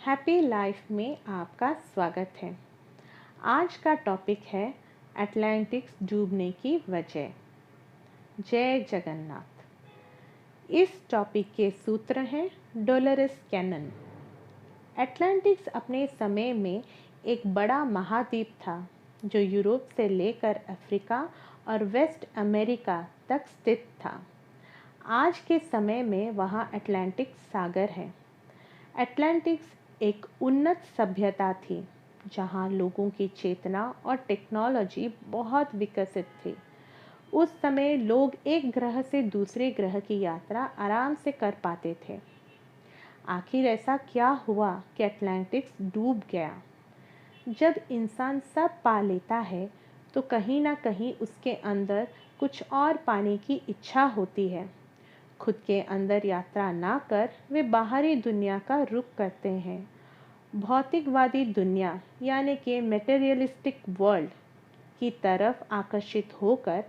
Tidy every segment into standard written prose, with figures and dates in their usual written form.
Happy life में आपका स्वागत है। आज का टॉपिक है अटलांटिक्स डूबने की वजह। जय जगन्नाथ। इस टॉपिक के सूत्र हैं डोलोरेस कैनन। अटलांटिक्स अपने समय में एक बड़ा महाद्वीप था जो यूरोप से लेकर अफ्रीका और वेस्ट अमेरिका तक स्थित था। आज के समय में वहाँ अटलांटिक सागर है। अटलांटिक्स एक उन्नत सभ्यता थी जहाँ लोगों की चेतना और टेक्नोलॉजी बहुत विकसित थी। उस समय लोग एक ग्रह से दूसरे ग्रह की यात्रा आराम से कर पाते थे। आखिर ऐसा क्या हुआ कि अटलांटिक्स डूब गया? जब इंसान सब पा लेता है तो कहीं ना कहीं उसके अंदर कुछ और पाने की इच्छा होती है। खुद के अंदर यात्रा ना कर वे बाहरी दुनिया का रुख करते हैं। भौतिकवादी दुनिया यानी कि मटेरियलिस्टिक वर्ल्ड की तरफ आकर्षित होकर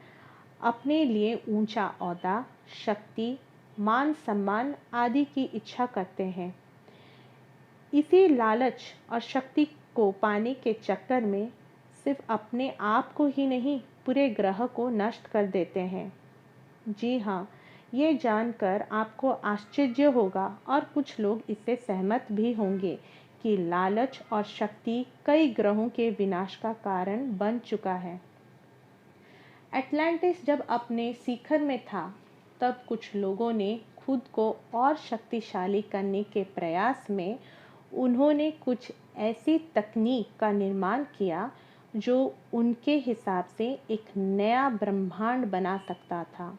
अपने लिए ऊंचा ओहदा, शक्ति, मान सम्मान आदि की इच्छा करते हैं। इसी लालच और शक्ति को पाने के चक्कर में सिर्फ अपने आप को ही नहीं पूरे ग्रह को नष्ट कर देते हैं। जी हाँ, ये जानकर आपको आश्चर्य होगा और कुछ लोग इससे सहमत भी होंगे कि लालच और शक्ति कई ग्रहों के विनाश का कारण बन चुका है। अटलांटिस जब अपने शिखर में था तब कुछ लोगों ने खुद को और शक्तिशाली करने के प्रयास में उन्होंने कुछ ऐसी तकनीक का निर्माण किया जो उनके हिसाब से एक नया ब्रह्मांड बना सकता था।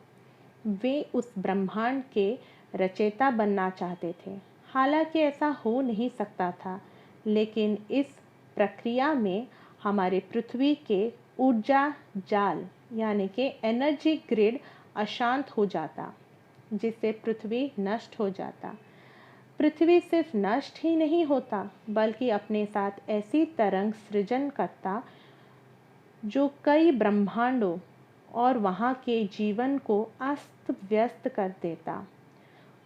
वे उस ब्रह्मांड के रचयिता बनना चाहते थे। हालांकि ऐसा हो नहीं सकता था, लेकिन इस प्रक्रिया में हमारे पृथ्वी के ऊर्जा जाल यानी कि एनर्जी ग्रिड अशांत हो जाता, जिससे पृथ्वी नष्ट हो जाता। पृथ्वी सिर्फ नष्ट ही नहीं होता बल्कि अपने साथ ऐसी तरंग सृजन करता जो कई ब्रह्मांडों और वहाँ के जीवन को अस्त व्यस्त कर देता।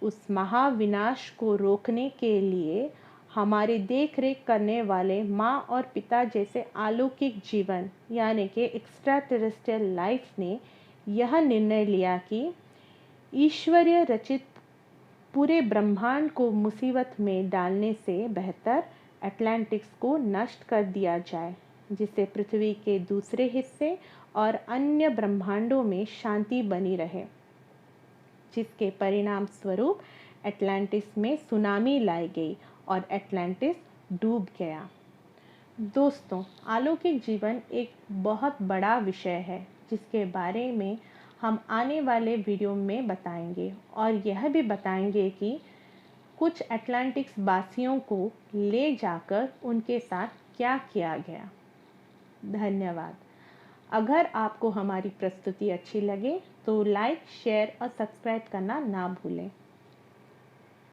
उस महाविनाश को रोकने के लिए हमारे देख रेख करने वाले माँ और पिता जैसे अलौकिक जीवन यानी कि एक्स्ट्रा टेरेस्ट्रियल लाइफ ने यह निर्णय लिया कि ईश्वरीय रचित पूरे ब्रह्मांड को मुसीबत में डालने से बेहतर अटलांटिक्स को नष्ट कर दिया जाए, जिससे पृथ्वी के दूसरे हिस्से और अन्य ब्रह्मांडों में शांति बनी रहे। जिसके परिणाम स्वरूप अटलांटिस में सुनामी लाई गई और अटलांटिस डूब गया। दोस्तों, अलौकिक जीवन एक बहुत बड़ा विषय है जिसके बारे में हम आने वाले वीडियो में बताएंगे और यह भी बताएंगे कि कुछ अटलांटिक्स वासियों को ले जाकर उनके साथ क्या किया गया। धन्यवाद। अगर आपको हमारी प्रस्तुति अच्छी लगे तो लाइक, शेयर और सब्सक्राइब करना ना भूलें।